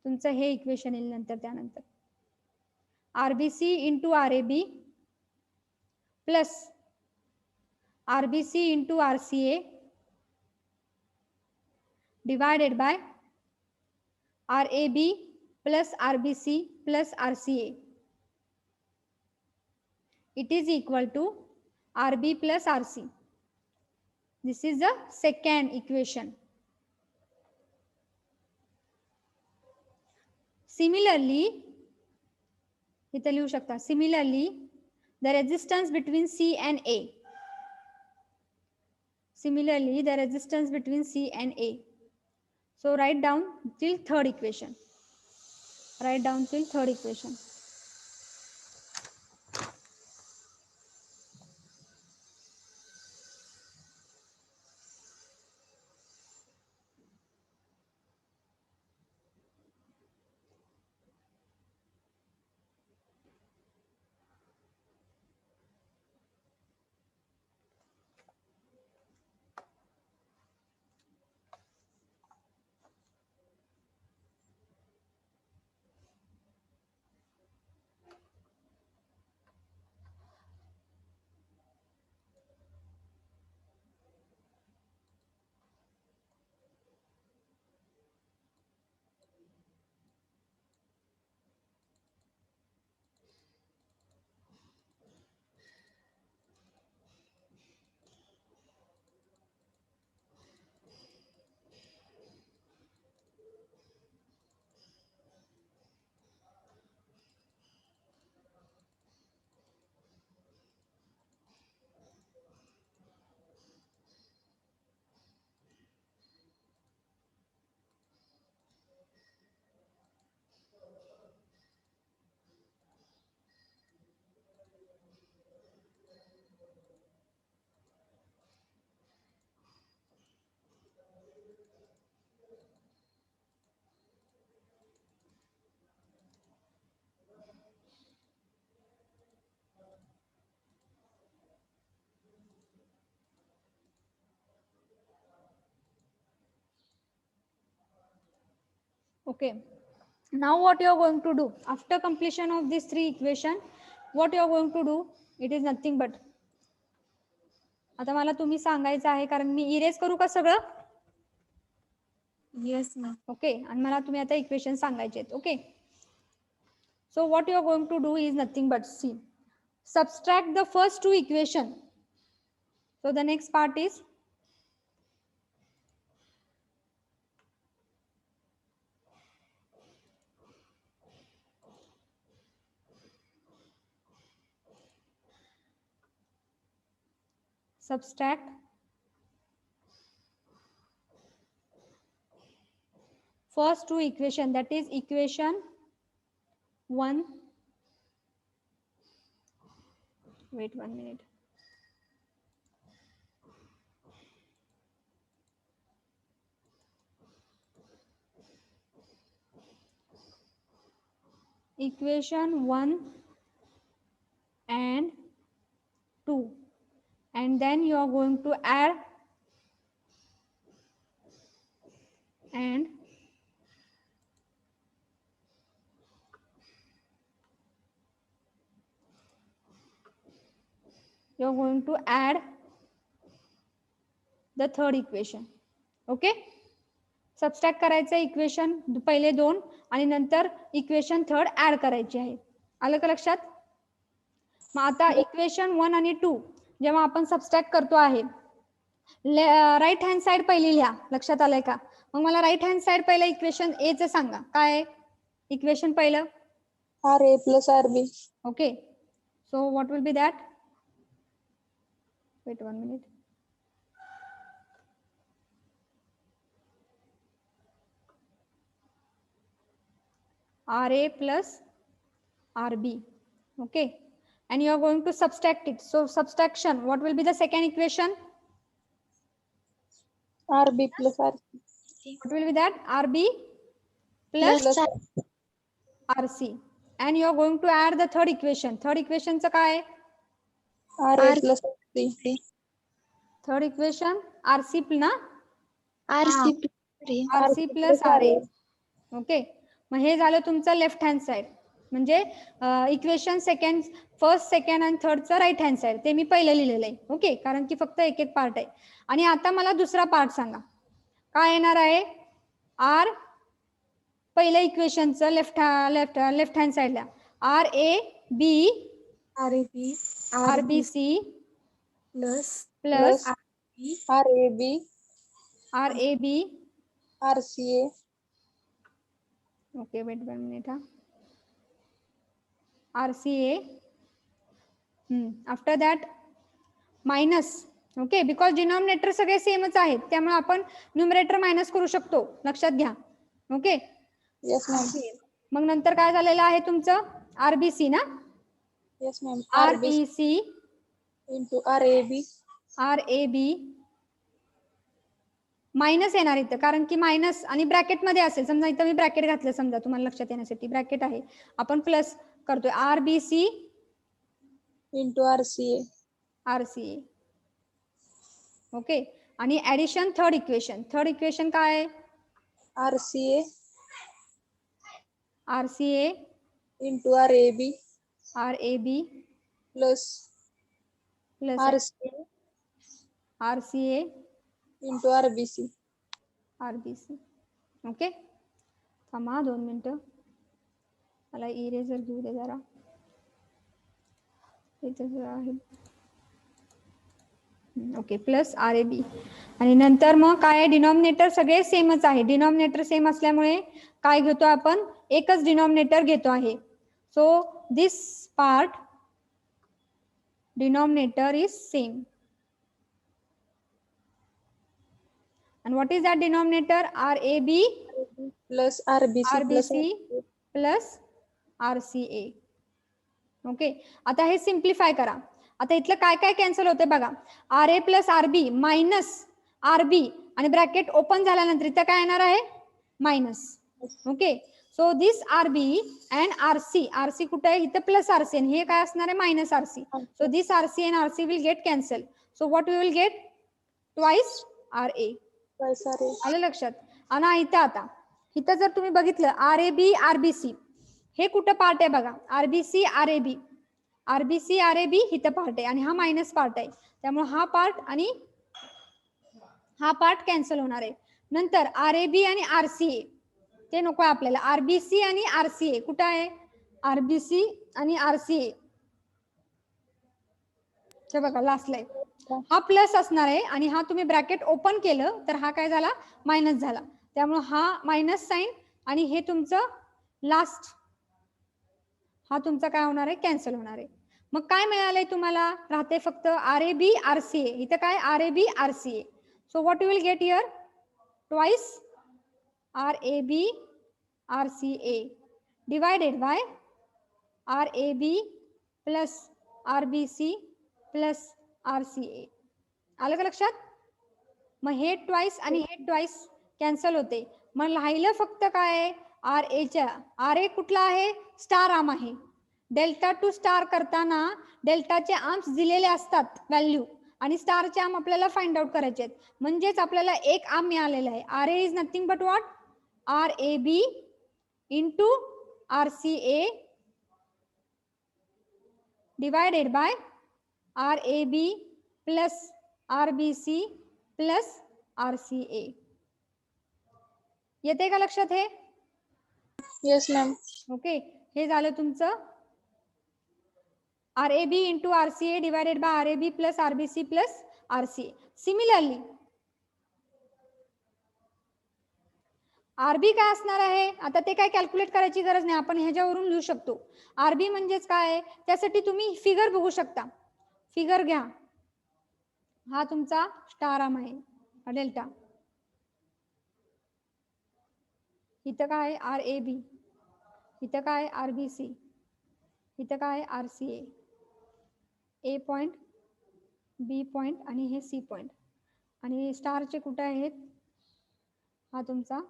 तुमचं हे इक्वेशन येईल नंतर. त्यानंतर RBC into RAB plus RBC into RCA divided by RAB plus RBC plus RCA. It is equal to RB plus RC. This is the second equation. Similarly, इथे लिहू शकता. Similarly, the resistance between C and A. Similarly, the resistance between C and A. So write down till third equation. Write down till third equation. Okay. Now what you are going to do after completion of these three equation? What you are going to do? It is nothing but, आता मला तुम्ही सांगायचं आहे कारण me erase करू का सगळं? Yes, ma'am. Okay, आणि मला तुम्ही आता इक्वेशन सांगायचे आहेत. Okay, so what you are going to do is nothing but see subtract the first two equation. So the next part is subtract first two equation, that is equation 1. Wait 1 minute. Equation 1 and 2, and then you are going to add and you are going to add the third equation. Okay, subtract करायचं equation पहिले दोन आणि नंतर equation third add करायची आहे. आलं का लक्षात? मग आता इक्वेशन 1 आणि 2 जेव्हा आपण सबस्ट्रॅक्ट करतो आहे, राईट हँड साइड पहिली लिहा. लक्षात आलंय का? मग मला राईट हँड साइड पहिलं इक्वेशन ए चं सांगा. काय इक्वेशन पहिलं? RA plus RB. Okay, so what will be that? Wait 1 minute. RA plus RB. Okay, and you are going to subtract it. So subtraction, what will be the second equation? RB plus RC. What will be that? RB plus Plus RC. And you are going to add the third equation. Third equation चं काय? RA plus RC. Third equation RC ना? RC plus RC plus RA. Okay, मग हे झालं तुमचं left hand side, म्हणजे equation second, first second आणि थर्डचं right hand side. ते मी पहिलं लिहिलेलं आहे. ओके, कारण की फक्त एक एक पार्ट आहे. आणि आता मला दुसरा पार्ट सांगा. काय येणार आहे? आर पहिल्या इक्वेशनचं लेफ्ट हँड साइडला RAB RBC plus RAB RAB RCA. Okay, wait 1 minute. RCA. After that minus. Okay, because denominator सगळे सेमच आहेत, त्यामुळे आपण न्यूमरेटर मायनस करू शकतो. लक्षात घ्या. Okay, Yes ma'am. मग नंतर काय झालेलं आहे तुमचं? RBC ना? Yes ma'am. RBC into RAB. RAB minus येणार इथं, कारण की मायनस आणि ब्रॅकेट मध्ये असेल. समजा इथं मी ब्रॅकेट घातलं, समजा तुम्हाला लक्षात येण्यासाठी ब्रॅकेट आहे, आपण प्लस करतोय. RBC into RCA. RCA. Okay, आणि addition third equation. Third equation काय आहे? RCA RCA into RAB RAB plus plus RCA RCA into RBC. RBC. Okay, थांबा 2 मिनिटं, मला इरेजर घेऊ दे जरा. इथं आहे. Okay, plus RAB. आणि नंतर मग काय? डिनॉमिनेटर सगळे सेमच आहे. डिनॉमिनेटर सेम असल्यामुळे काय घेतो आपण? एकच डिनॉमिनेटर घेतो आहे. So this part denominator is same. And what is that denominator? RAB Plus RBC plus RBC plus RCA. Okay, आता हे सिम्प्लिफाय करा. आता इथलं काय काय कॅन्सल होते बघा. RA plus RB minus RB आणि ब्रॅकेट ओपन झाल्यानंतर इथं काय येणार आहे? Minus. Okay, so this RB and RC कुठे आहे? इथं प्लस RC आणि हे काय असणार आहे? Minus RC. So this RC and RC will get cancel. So what we will get? Twice RA. twice RA. आलं लक्षात? आणि इथं आता इथं जर तुम्ही बघितलं आरएबी आरबीसी हे कुठं पार्ट आहे बघा, आरबीसी आरएबी, आरबीसी आरएबी इथं पार्ट आहे आणि हा मायनस पार्ट आहे, त्यामुळे हा पार्ट आणि हा पार्ट कॅन्सल होणार आहे. नंतर आरएबी आणि आरसीए ते नको आहे आपल्याला. आरबीसी आणि आरसीए कुठं आहे, आरबीसी आणि आरसीए हे बघा लास्टला आहे. हा प्लस असणार आहे आणि हा तुम्ही ब्रॅकेट ओपन केलं तर हा काय झाला, मायनस झाला. त्यामुळे हा मायनस साइन आणि हे तुमचं लास्ट हा तुमचा काय होणार आहे, कॅन्सल होणार आहे. मग काय मिळालंय तुम्हाला, राहते फक्त आरएबी आरसीए. इथं काय RAB RCA. So what you will get here, twice RAB RCA divided by RAB plus RBC plus RCA. आलं का लक्षात? मग हे ट्वाइस आणि हे ट्वाइस कॅन्सल होते. मग राहिलं फक्त काय, आर एच्या. आर ए कुठला आहे, स्टार आर्म आहे. डेल्टा टू स्टार करताना डेल्टाचे आर्म्स दिलेले असतात व्हॅल्यू आणि स्टारचे आर्म आपल्याला फाइंड आउट करायचे आहेत. म्हणजेच आपल्याला एक आर्म मिळालेला आहे. R A is nothing but what, R A B into R C A divided by R A B plus R B C plus R C A. येते का लक्षात हे? Yes ma'am. ओके, हे झालं तुमचं R A B into R C A divided by R A B plus R B C plus R C A. Similarly RB काय असणार आहे, आता ते काय कॅल्क्युलेट करायची गरज नाही, आपण ह्याच्यावरून लिहू शकतो. आरबी म्हणजेच काय, त्यासाठी तुम्ही फिगर बघू शकता. फिगर घ्या, हा तुमचा स्टार आर्म आहे, हा डेल्टा. इथं काय आर ए बी, इथं काय आर बी सी, इथं काय आर सी ए. ए पॉइंट, बी पॉइंट आणि हे सी पॉइंट. आणि स्टारचे कुठे आहेत, हा तुमचा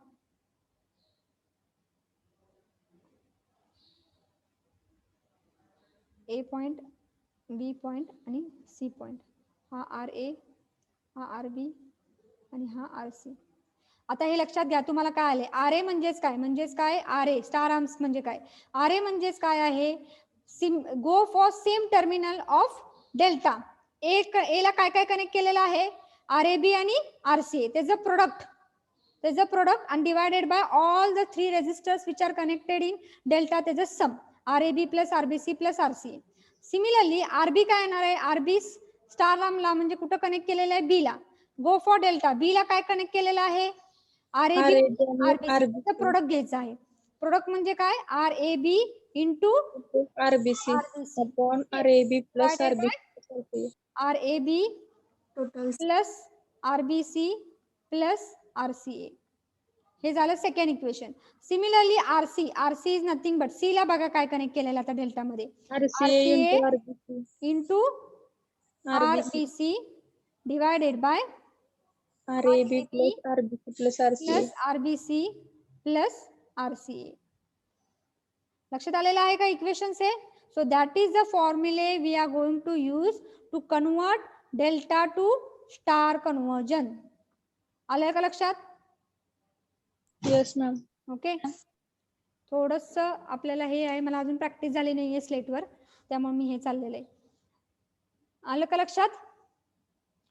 ए पॉइंट, बी पॉइंट आणि सी पॉइंट. हा आर ए, हा आर बी आणि हा आर सी. आता हे लक्षात घ्या, तुम्हाला काय आले, आर ए म्हणजेच काय, म्हणजेच काय आर ए स्टार आर्म्स म्हणजे काय. आर ए म्हणजेच काय आहे, go for same terminal of delta. A ला काय काय कनेक्ट केलेलं आहे, आर ए बी आणि आर सी ए, त्याचं प्रोडक्ट आणि divided by all the 3 resistors which are connected in delta, त्याचं sum RAB plus RBC plus RCA. Similarly RB काय येणार आहे, आरबी स्टार आर्मला म्हणजे कुठं कनेक्ट केलेलं आहे, बी ला. गो फॉर डेल्टा, बी ला काय कनेक्ट केलेलं आहे, आरएबी आरबीसी. प्रोडक्ट घ्यायचं आहे. प्रोडक्ट म्हणजे काय, R A B into RBC upon R A B plus RBC. R A B plus RBC plus RCA. हे झालं second equation. Similarly RC, RC is nothing but, C ला बघा काय connect केलेलं आता डेल्टा मध्ये, RCA into RBC divided by RAB plus RBC plus RCA plus RBC plus RCA. लक्षात आलेलं आहे का इक्वेशन से? So that is the formulae we are going to use to convert delta to star conversion. आलं का लक्षात? Yes ma'am. Okay, थोडस आपल्याला हे आहे, मला अजून प्रॅक्टिस झाली नाहीये स्लेटवर, त्यामुळे मी हे चाललेलं आहे. आलं का लक्षात?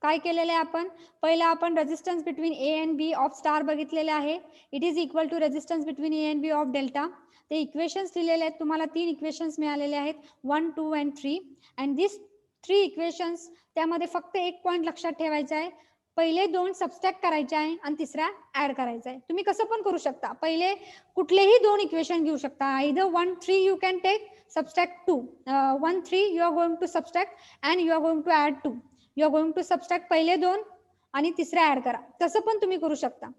काय केलेलं आहे आपण, पहिला आपण resistance between A and B of star बघितलेले आहे. It is equal to resistance between A and B of delta. ते इक्वेशन्स दिलेले आहेत तुम्हाला, 3 इक्वेशन्स मिळालेले आहेत, 1, 2 अँड 3. अँड दिस 3 इक्वेशन्स, त्यामध्ये फक्त एक पॉईंट लक्षात ठेवायचा आहे, पहिले 2 सबस्ट्रॅक्ट करायचे आहे आणि तिसरा ऍड करायचा आहे. तुम्ही कसं पण करू शकता, पहिले कुठलेही 2 इक्वेशन घेऊ शकता, either 1, 3 you can take, subtract 2, 1, 3 you are going to subtract and you are going to add 2. You are going to subtract पहिले 2 आणि तिसरा ऍड करा, तसं पण तुम्ही करू शकता,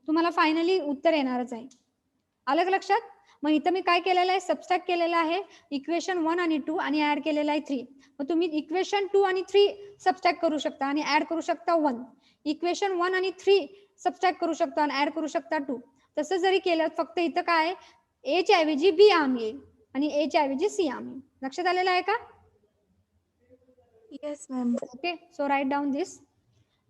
तुम्हाला फायनली उत्तर येणारच आहे. आलं का लक्षात? मग इथं मी काय केलेलं आहे, सबस्ट्रॅक्ट केलेलं आहे इक्वेशन 1 आणि 2 आणि ऍड केलेलं आहे 3. मग तुम्ही इक्वेशन 2 आणि 3 सबस्ट्रॅक्ट करू शकता आणि ऍड करू शकता 1. इक्वेशन 1 आणि 3 सबस्ट्रॅक्ट करू शकता आणि ऍड करू शकता 2. तसं जरी केलं, फक्त इथं काय, ए च्या ऐवजी बी आर्म येईल आणि ए च्या ऐवजी सी आर्म येईल. लक्षात आलेलं आहे का? Yes, ma'am. Okay, so write down this.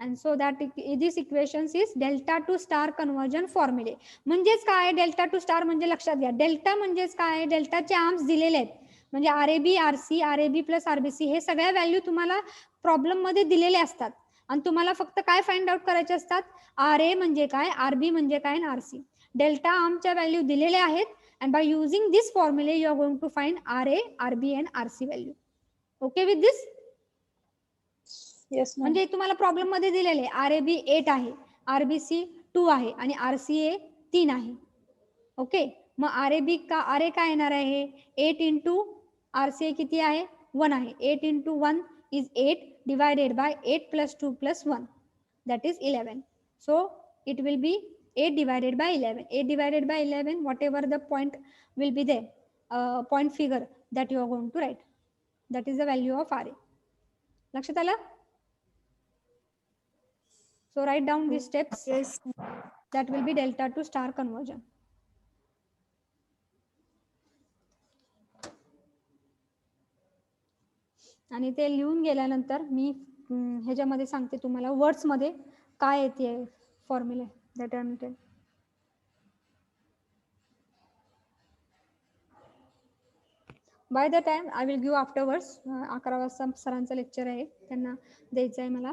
and so that this equations is delta to star conversion formula. म्हणजेच काय डेल्टा टू स्टार म्हणजे लक्षात घ्या डेल्टा म्हणजेच काय डेल्टाचे आर्म्स दिलेले आहेत म्हणजे RAB RC RAB plus RBC हे सगळ्या व्हॅल्यू तुम्हाला प्रॉब्लेम मध्ये दिलेले असतात आणि तुम्हाला फक्त काय फाइंड आउट करायचे असतात आर ए म्हणजे काय आरबी म्हणजे काय आणि आरसी डेल्टा आर्मच्या व्हॅल्यू दिलेल्या आहेत and by using this formula you are going to find RA, RB and RC value. Okay with this? Yes, ma'am. म्हणजे तुम्हाला प्रॉब्लेम मध्ये दिलेले RAB 8 आहे RBC 2 आहे आणि RCA 3 आहे ओके मग RAB का RA काय येणार आहे 8 इंटू RCA किती आहे 1 आहे 8 into 1 is 8 divided by 8 plus 2 plus 1 that is 11 so it will be 8 divided by 11 8 divided by 11 whatever the point will be there point figure that you are going to write that is the value of RA लक्षात आलं so write down these steps Yes. that will be delta to star conversion आणि ते लिहून गेल्यानंतर मी ह्याच्यामध्ये सांगते तुम्हाला words मध्ये काय येते formula that I am tell by the time I will give afterwards 11 वाजता सरांचं लेक्चर आहे त्यांना द्यायचं आहे मला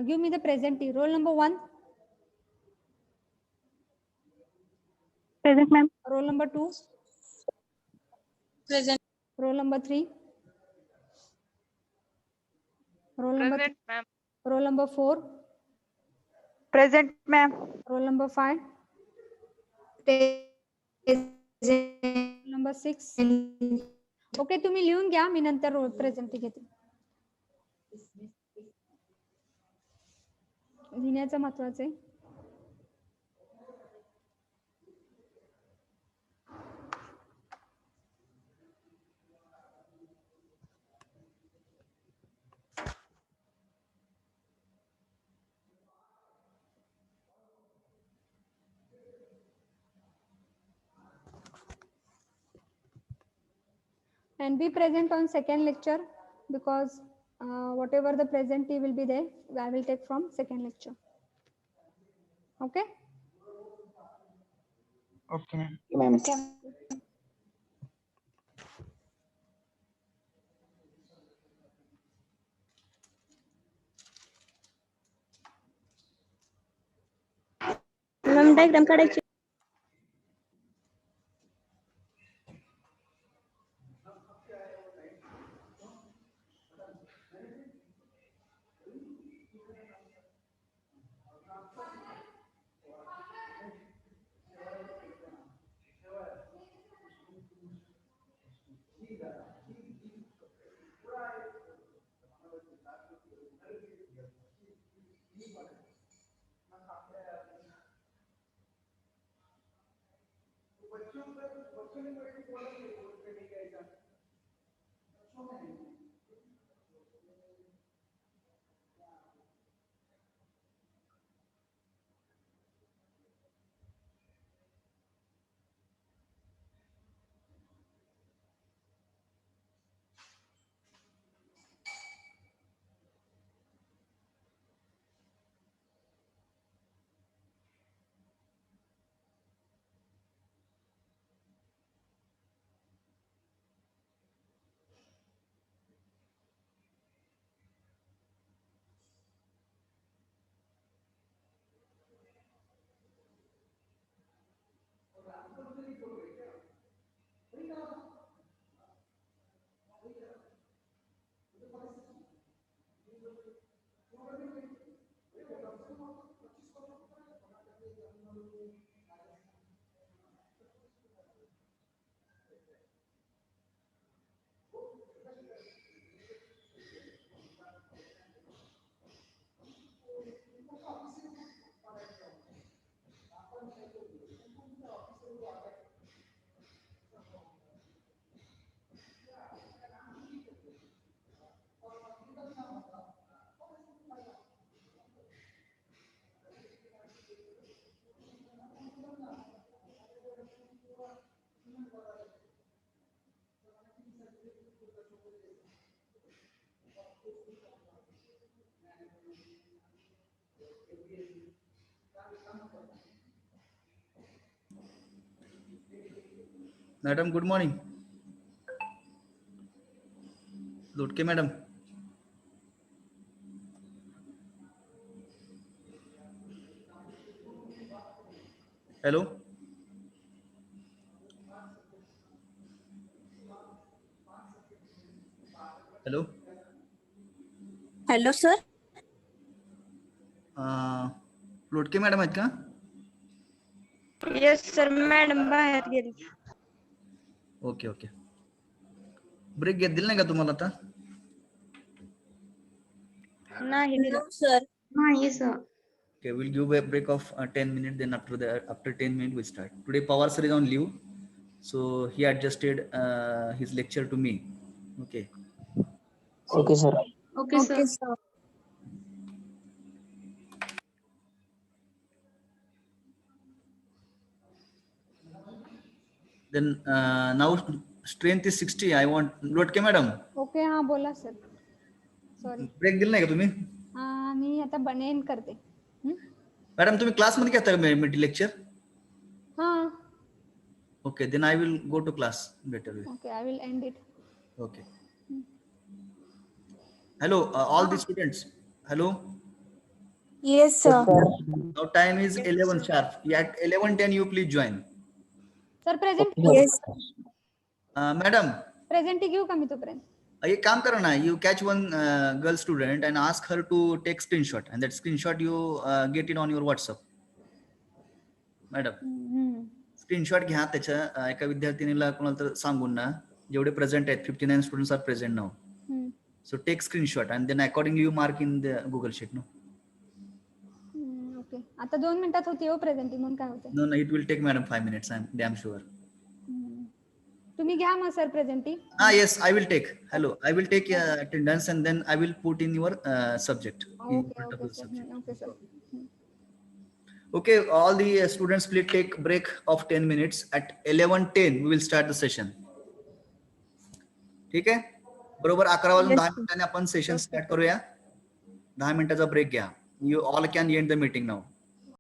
give me the presenty roll number 1 Present, ma'am. Roll number 2 Present. Roll number 3 roll number 4 Present, ma'am. Roll number 5 number 6 okay तुम्ही लिहून घ्या मी नंतर रोल प्रेझेंटी घेते लिहिण्याचं महत्वाचं आहे and be present on second lecture because whatever the presentee will be there I will take from second lecture okay okay ma'am ma'am. Ma'am diagram काढायची Madam, good morning. Lutke madam. Hello. Hello. Hello sir. Lotke madam आहेत का? Yes sir, madam बाहेर गेली. Okay okay. Break दिला नाही का तुम्हाला आता? नाही दिला. No, sir. नाही sir. Okay, we'll give a break of 10 minutes. Then after 10 minutes we start. Today Pawar sir is on leave, so he adjusted his lecture to me. Okay. Okay, sir. Okay sir. sir. Then now strength is 60. I want Lotke madam. Okay, हां बोला sir. Sorry. Break दिला नाही का तुम्ही? मी आता बनेन करते. Madam तुम्ही क्लासमध्ये घेता मिड लेक्चर? हां. Okay, then I will go to class better way. Okay, I will end it. Okay. Hello, all the students. Hello. Yes, sir. Now time is 11 sharp. At 11:10 you please join. Sir present Yes. Madam, presenty घेऊ का मी तोपर्यंत? एक काम करा ना. You catch one girl student and ask her to take screenshot, and that screenshot you get it on your WhatsApp. Madam, screenshot घ्या त्याच्या एका विद्यार्थिनीला कोणाला तर सांगून ना, जेवढे प्रेझेंट आहेत 59 students are present now. So take screenshot and then accordingly you mark in the Google sheet. No. Okay, आता 2 मिनिटात होती हो प्रेझेंटी, म्हणून काय होते? No, it will take madam 5 minutes. I'm damn sure. तुम्ही घ्या मग sir presenty. Yes, I will take. Hello, I will take attendance and then I will put in your subject. Okay sir. Okay sir. Okay, all the students please take break of 10 minutes. At 11:10 we will start the session. ठीक आहे? बरोबर 11 वाजून 10 मिनिटांनी आपण session start करूया. 10 मिनिटाचा break घ्या. You all can end the meeting now.